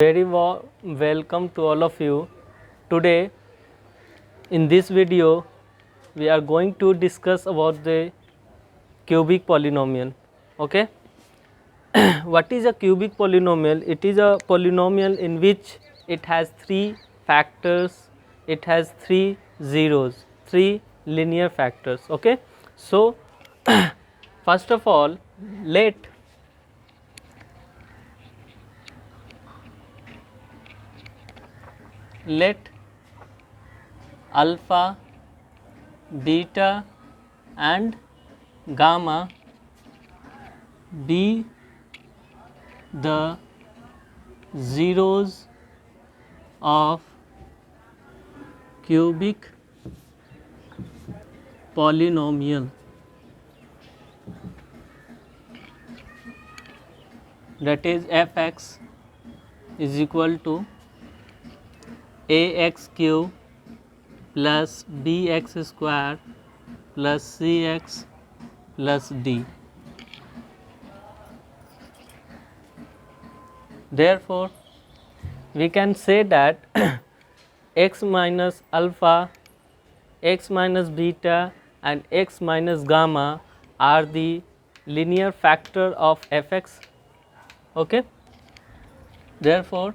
Very welcome to all of you. Today in this video we are going to discuss about the cubic polynomial. Okay. What is a cubic polynomial? It is a polynomial in which it has three factors, it has three zeros, three linear factors. Okay. So first of all, let alpha, beta and gamma be the zeros of cubic polynomial, that is fx is equal to ax cube plus bx square plus cx plus d. Therefore, we can say that x minus alpha, x minus beta and x minus gamma are the linear factor of fx. Okay. Therefore,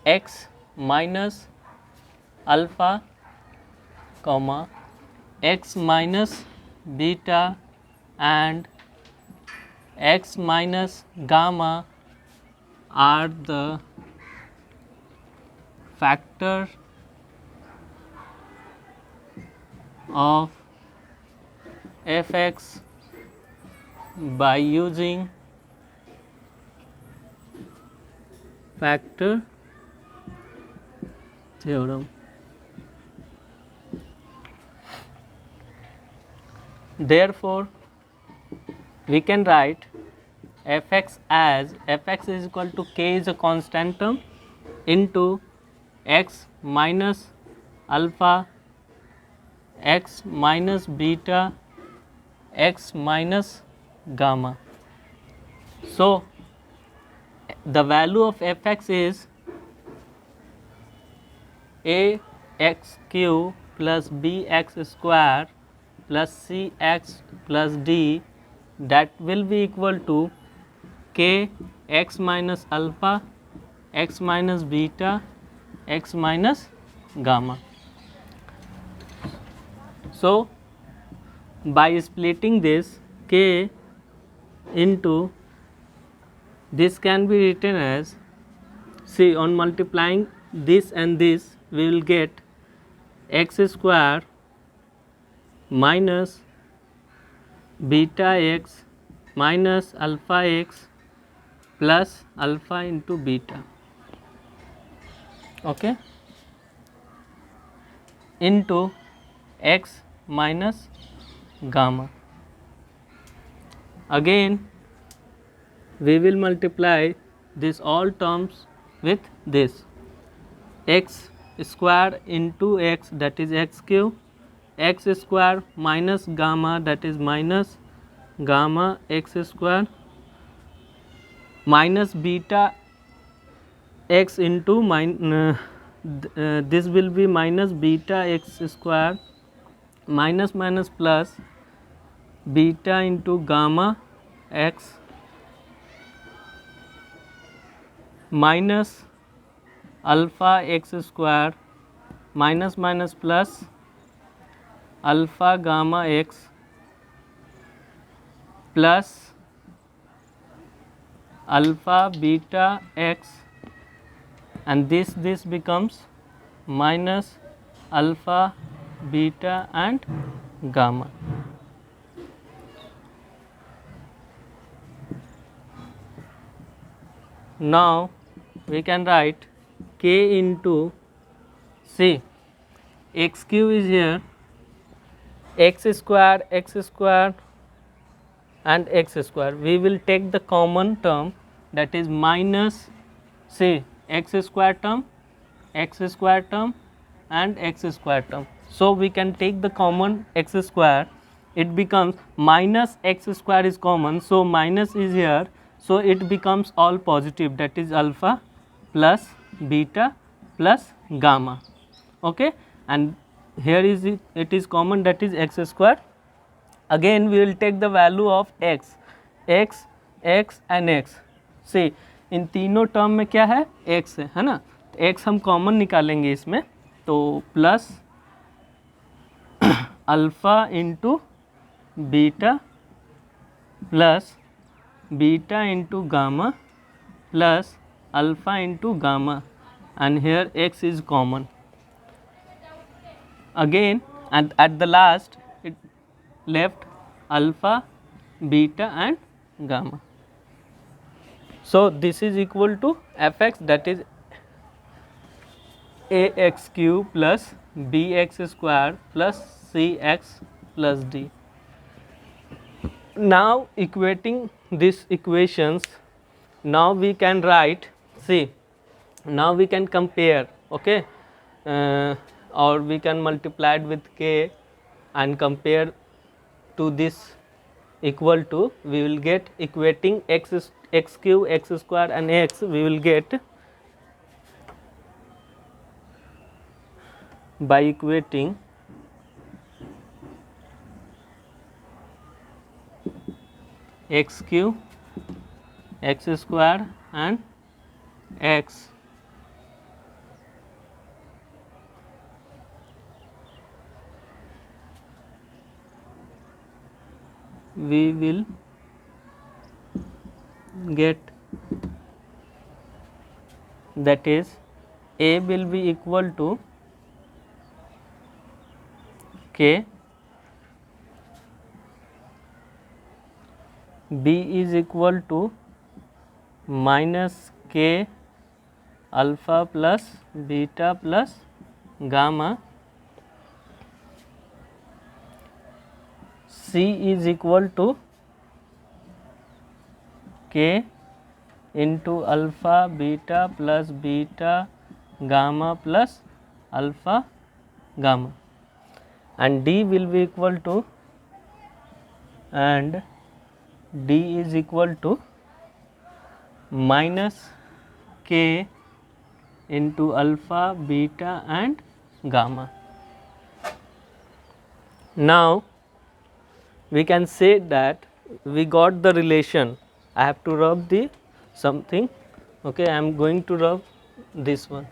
x minus alpha comma x minus beta and x minus gamma are the factor of fx by using factor theorem. Therefore, we can write fx as fx is equal to k is a constant term into x minus alpha, x minus beta, x minus gamma. So, the value of fx is ax cube plus bx square plus cx plus d, that will be equal to k x minus alpha, x minus beta, x minus gamma. So, by splitting this k into, this can be written as, see, on multiplying this and this we will get x square minus beta x minus alpha x plus alpha into beta, okay, into x minus gamma. Again we will multiply this all terms with this x square into x, that is x cube, x square minus gamma, that is minus gamma x square, minus beta x into this will be minus beta x square, minus minus plus beta into gamma x minus alpha x square, minus minus plus alpha gamma x plus alpha beta x, and this becomes minus alpha beta and gamma. Now we can write k into, see, x cube is here, x square and x square. We will take the common term, that is minus, see, x square term and x square term. So, we can take the common x square, it becomes minus x square is common. So, minus is here, so it becomes all positive, that is alpha plus beta plus gamma. Okay, and here is it is common, that is x square. Again we will take the value of x, x and x. See, इन तीनों term में क्या है, x है ना, x हम common निकालेंगे इसमें, तो plus alpha into beta plus beta into gamma plus alpha into gamma, and here x is common. Again, and at the last it left alpha, beta and gamma. So this is equal to fx, that is ax cube plus bx square plus cx plus d. Now equating these equations, now we can write, see, now we can compare, okay, or we can multiply it with k and compare to this equal to, we will get equating x cube, x square and x, we will get by equating x cube, x square and x, we will get, that is a will be equal to k, b is equal to minus k alpha plus beta plus gamma, c is equal to k into alpha beta plus beta gamma plus alpha gamma, and d will be equal to, and d is equal to minus k into alpha, beta and gamma. Now we can say that we got the relation. I have to rub the something, okay, I am going to rub this one.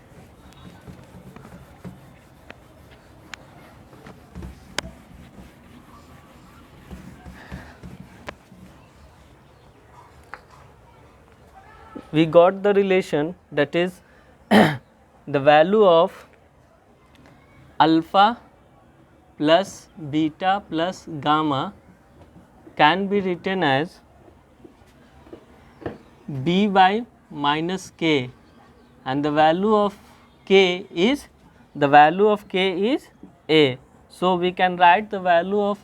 We got the relation, that is the value of alpha plus beta plus gamma can be written as b by minus k, and the value of k is, a. So we can write the value of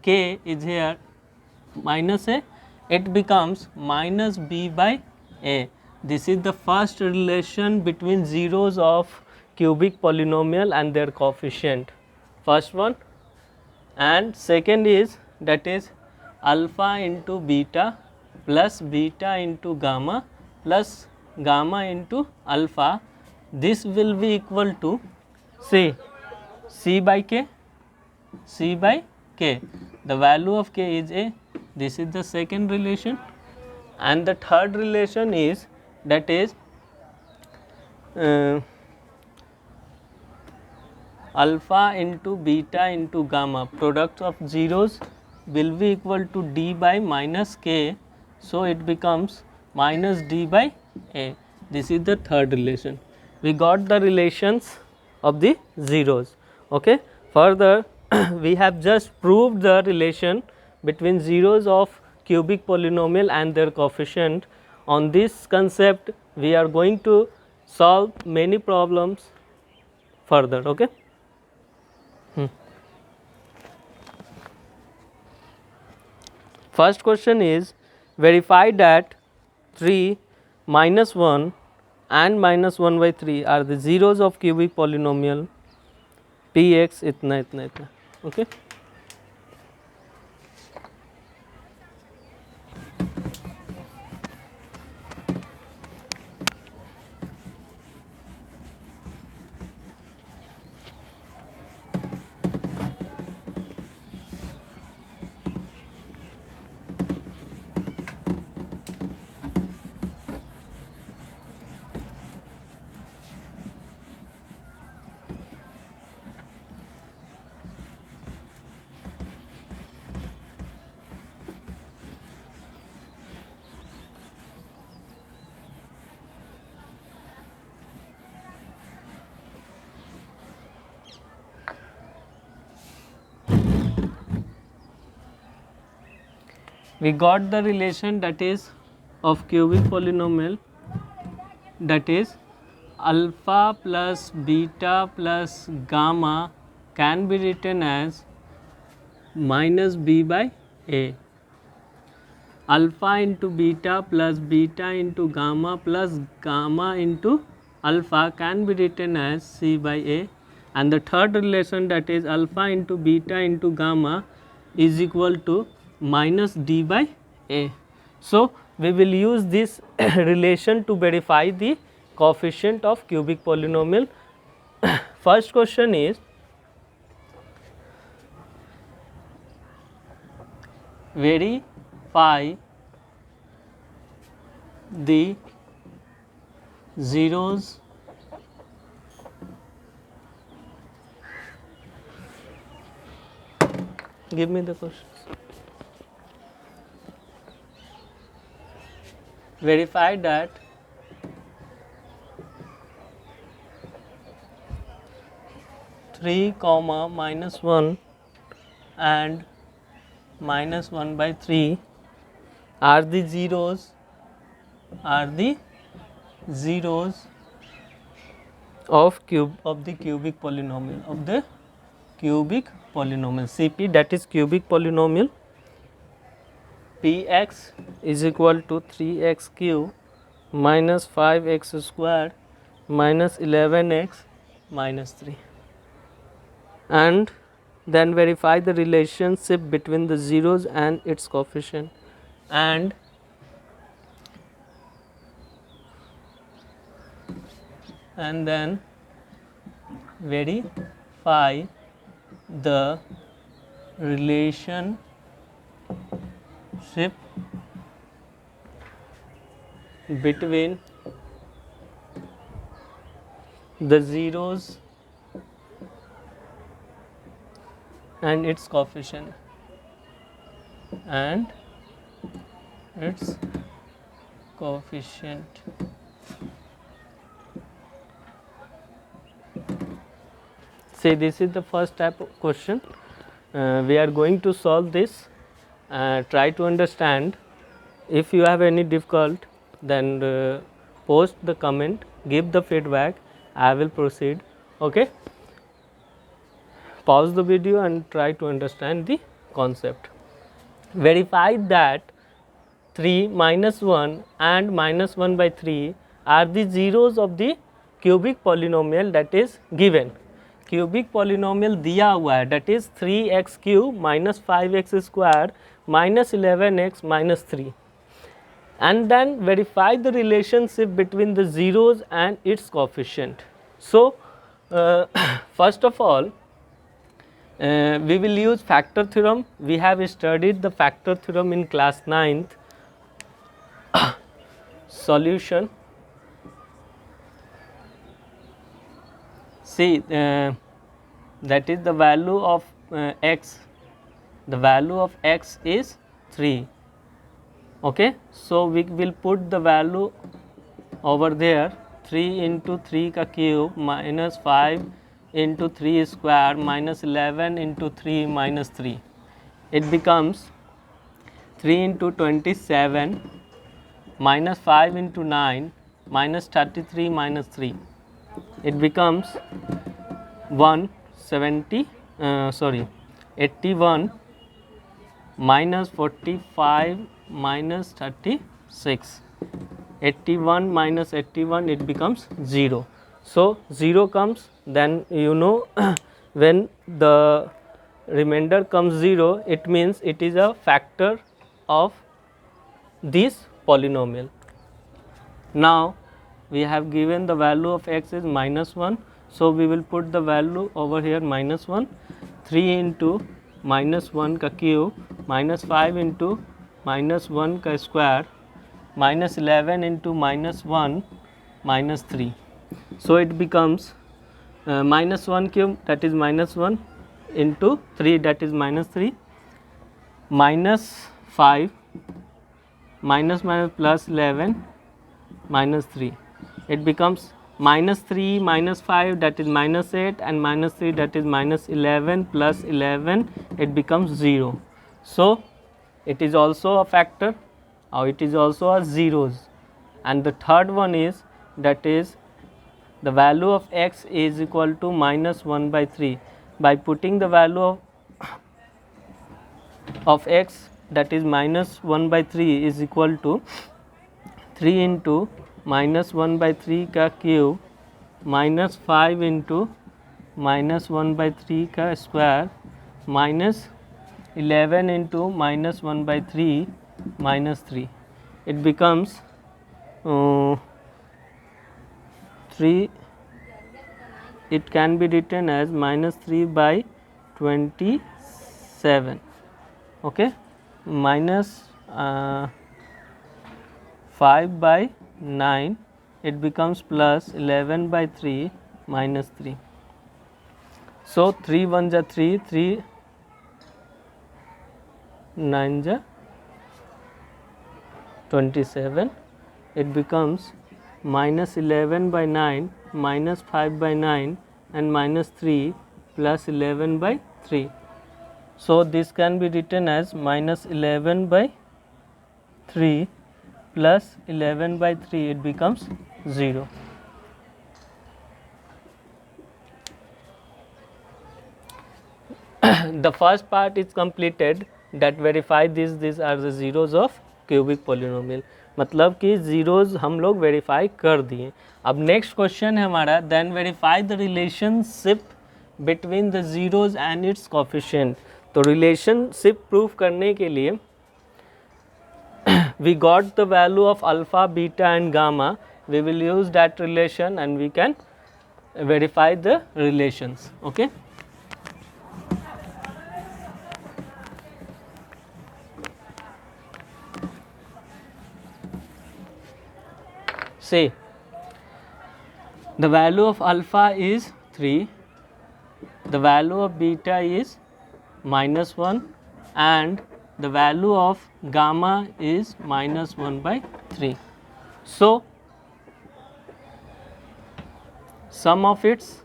k is here minus a, it becomes minus b by a. This is the first relation between zeros of cubic polynomial and their coefficient, first one, and second is, that is alpha into beta plus beta into gamma plus gamma into alpha. This will be equal to, say, c by k, the value of k is a. This is the second relation, and the third relation is, that is alpha into beta into gamma, product of zeros will be equal to d by minus k, so it becomes minus d by a. This is the third relation. We got the relations of the zeros, okay. Further we have just proved the relation between zeros of cubic polynomial and their coefficient. On this concept we are going to solve many problems further, okay. First question is, verify that 3 minus 1 and minus 1 by 3 are the zeros of cubic polynomial px इतना इतना इतना, okay. we got the relation that is of cubic polynomial, that is alpha plus beta plus gamma can be written as minus b by a. Alpha into beta plus beta into gamma plus gamma into alpha can be written as c by a, and the third relation, that is alpha into beta into gamma is equal to minus d by a. So, we will use this relation to verify the coefficient of cubic polynomial. First question is, verify the zeros give me the questions. Verify that three comma minus 1 and minus 1 by 3 are the zeros of the cubic polynomial CP, that is cubic polynomial. Px is equal to 3x cube minus 5x square minus 11x minus 3, and then verify the relationship between the zeros and its coefficient, and then verify the relationship between the zeros and its coefficient, See, this is the first type of question. We are going to solve this. Try to understand. If you have any difficult, then post the comment, give the feedback. I will proceed. Okay. Pause the video and try to understand the concept. Verify that 3 minus 1 and minus 1 by 3 are the zeros of the cubic polynomial that is given. Cubic polynomial दिया हुआ है, that is 3x cube minus 5x square minus 11x minus 3, and then verify the relationship between the zeros and its coefficient. So, first of all, we will use factor theorem. We have studied the factor theorem in class 9th. Solution. See, that is the value of x. The value of x is 3. Okay, so we will put the value over there. 3 into 3 का cube minus 5 into 3 square minus 11 into 3 minus 3. It becomes 3 into 27 minus 5 into 9 minus 33 minus 3. It becomes 81 minus 45 minus 36. 81 minus 81, it becomes 0. So, 0 comes, then you know when the remainder comes 0, it means it is a factor of this polynomial. Now, we have given the value of x is minus 1. So, we will put the value over here minus 1. 3 into minus 1 का cube minus 5 into minus 1 का square minus 11 into minus 1 minus 3. So, it becomes minus 1 cube, that is minus 1, into 3, that is minus 3, minus 5 minus plus 11 minus 3. It becomes minus 3 minus 5, that is minus 8, and minus 3, that is minus 11 plus 11, it becomes 0. So, it is also a factor or it is also a zeros. And the third one is, that is the value of x is equal to minus 1 by 3. By putting the value of x, that is minus 1 by 3 is equal to 3 into minus 1 by 3 का cube minus 5 into minus 1 by 3 का square minus 11 into minus 1 by 3 minus 3. It becomes 3, it can be written as minus 3 by 27, okay, minus 5 by 9, it becomes plus 11 by 3 minus 3. So 3 1 ja 3, 3 9 ja 27, it becomes minus 11 by 9 minus 5 by 9 and minus 3 plus 11 by 3. So this can be written as minus 11 by 3 plus 11 by 3, it becomes 0. The first part is completed, that verify these are the zeros of cubic polynomial. मतलब कि zeros हम लोग verify कर दिए. अब next question है हमारा, then verify the relationship between the zeros and its coefficient. तो relationship proof करने के लिए we got the value of alpha, beta and gamma. We will use that relation and we can verify the relations. Okay. Say the value of alpha is 3, the value of beta is minus 1 and the value of gamma is minus 1 by 3. So sum of its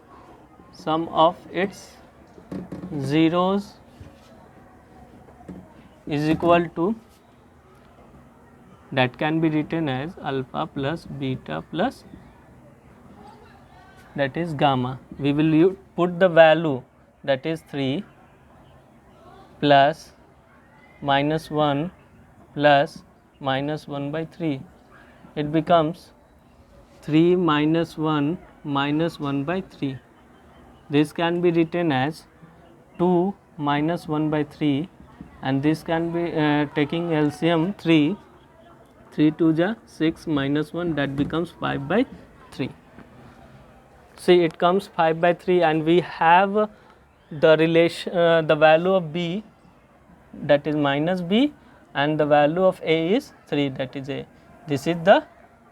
zeros is equal to, that can be written as alpha plus beta plus, that is gamma. We will put the value, that is 3 plus minus 1 plus minus 1 by 3. It becomes 3 minus 1 minus 1 by 3. This can be written as 2 minus 1 by 3 and this can be taking LCM 3 2 ja 6 minus 1, that becomes 5 by 3. See, it comes 5 by 3 and we have the relation, the value of b, that is minus b, and the value of a is 3, that is a. This is the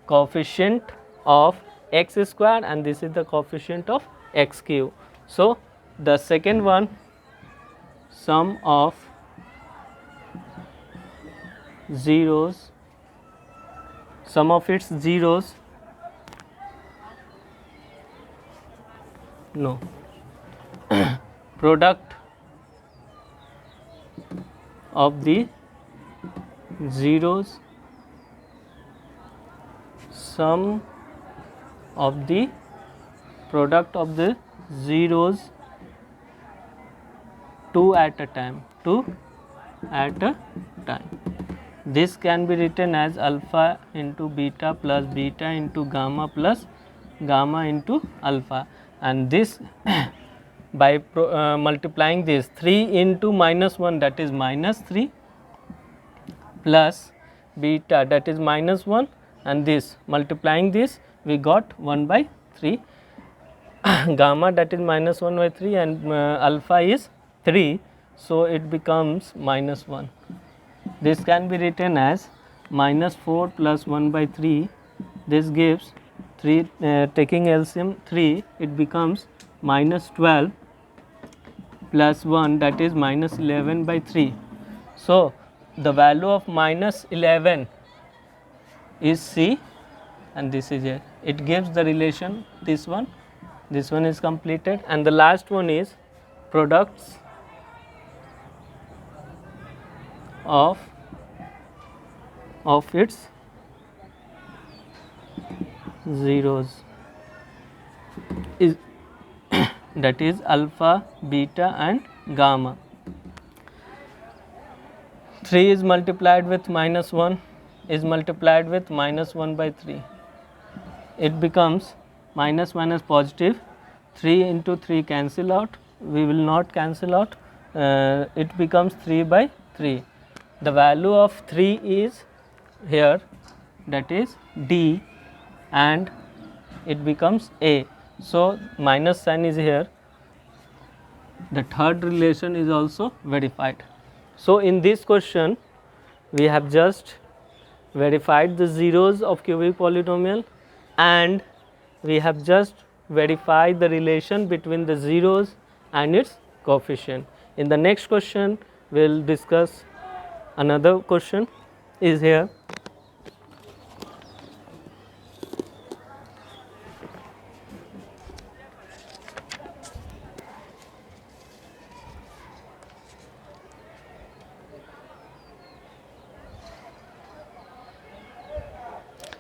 coefficient of x square and this is the coefficient of x cube. So the second one, sum of zeros, sum of its zeros, no, product of the zeros, sum of the product of the zeros, 2 at a time, 2 at a time. This can be written as alpha into beta plus beta into gamma plus gamma into alpha, and this by multiplying this 3 into minus 1, that is minus 3, plus beta, that is minus 1, and this multiplying this we got 1 by 3, gamma, that is minus 1 by 3, and alpha is 3, so it becomes minus 1. This can be written as minus 4 plus 1 by 3, this gives 3, taking LCM 3, it becomes minus 12 plus 1, that is minus 11 by 3. So the value of minus 11 is C and this is it. It gives the relation, this one is completed, and the last one is products of of its zeros is that is alpha, beta and gamma. 3 is multiplied with minus 1 is multiplied with minus 1 by 3. It becomes minus minus positive. 3 into 3 cancel out. We will not cancel out. It becomes 3 by 3. The value of 3 is here, that is D, and it becomes A. So minus sign is here. The third relation is also verified. So in this question we have just verified the zeros of cubic polynomial, and we have just verified the relation between the zeros and its coefficient. In the next question we will discuss another question is here.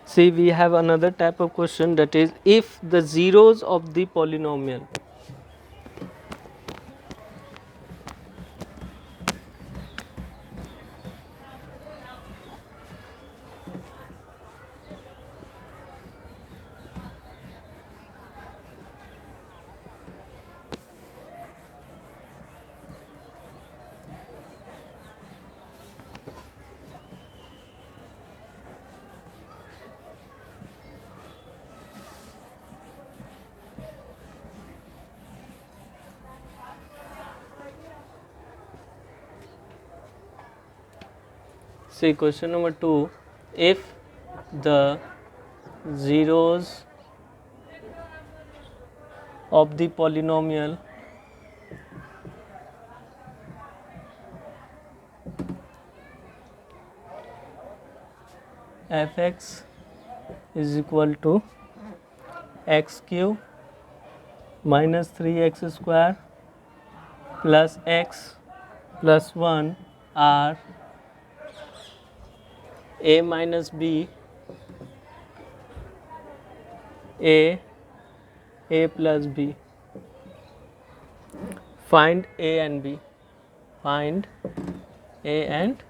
See, we have another type of question, that is if the zeros of the polynomial see question number 2, if the zeros of the polynomial f(x) is equal to x cube minus 3x square plus x plus 1 are a minus b, a plus b. Find a and b. Find a and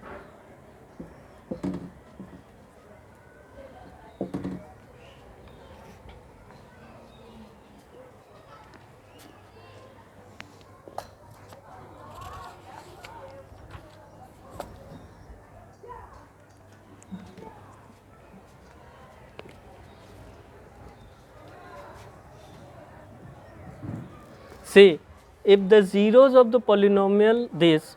see, if the zeros of the polynomial this,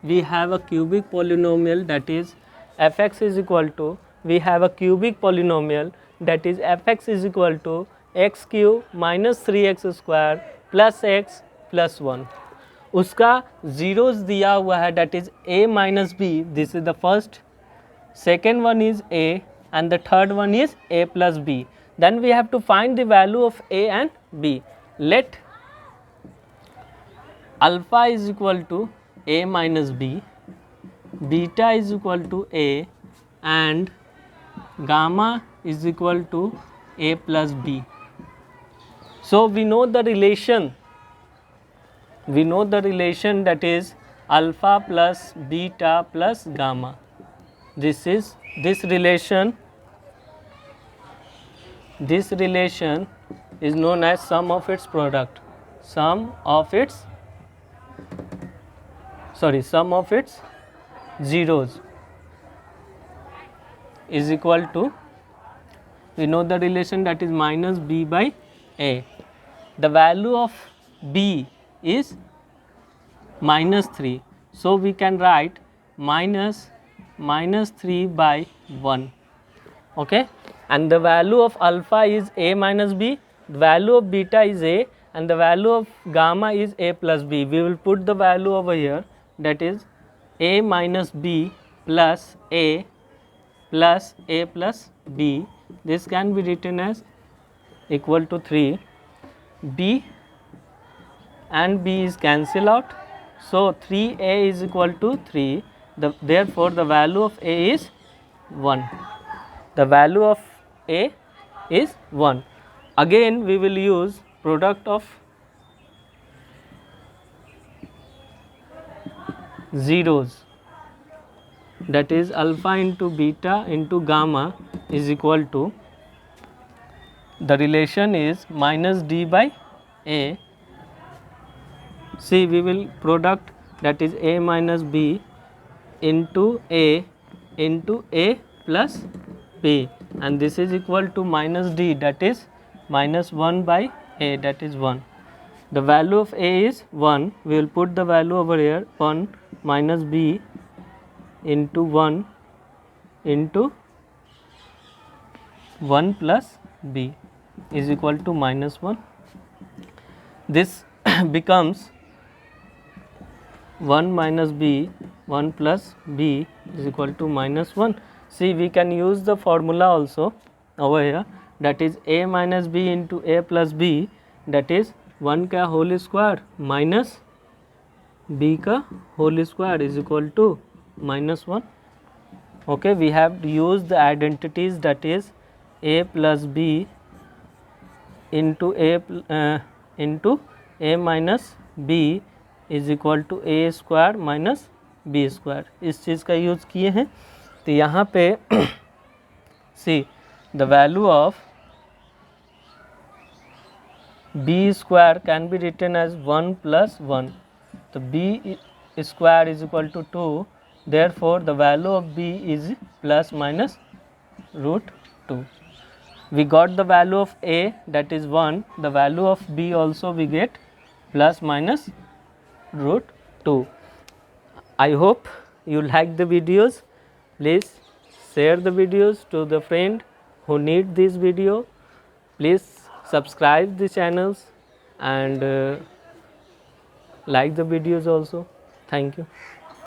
we have a cubic polynomial, that is f(x) is equal to, we have a cubic polynomial, that is f(x) is equal to x cube minus 3x square plus x plus 1. उसका zeros दिया हुआ है, that is a minus b, this is the first, second one is a, and the third one is a plus b. Then we have to find the value of a and b. Let alpha is equal to a minus b, beta is equal to a, and gamma is equal to a plus b. So we know the relation, that is alpha plus beta plus gamma. This relation is known as sum of its product. Sum of its zeros is equal to, we know the relation, that is minus b by a. The value of b is minus 3. So we can write minus 3 by 1. Okay, and the value of alpha is a minus b, the value of beta is a, and the value of gamma is a plus b. We will put the value over here, that is a minus b plus a plus b. This can be written as equal to 3. B and b is cancel out, so 3a is equal to 3. Therefore the value of a is 1. The value of A is 1. Again we will use product of zeros, that is alpha into beta into gamma is equal to, the relation is minus d by A. See, we will product, that is A minus B into A plus B, and this is equal to minus d, that is minus 1 by A, that is 1. The value of A is 1, we will put the value over here, 1 minus B into 1 into 1 plus B is equal to minus 1. This becomes 1 minus B, 1 plus B is equal to minus 1. See, we can use the formula also over here, that is A minus B into A plus B, that is 1 का whole square minus B का whole square is equal to minus 1. Okay, we have used the identities, that is A plus B into A minus B is equal to A square minus B square. इस चीज़ का use किए हैं. तो यहाँ पे see, the value of B square can be written as 1 plus 1. So B square is equal to 2. Therefore, the value of B is plus minus root 2. We got the value of A, that is 1. The value of B also we get plus minus root 2. I hope you like the videos. Please share the videos to the friend who need this video. Please subscribe the channels and like the videos also. Thank you.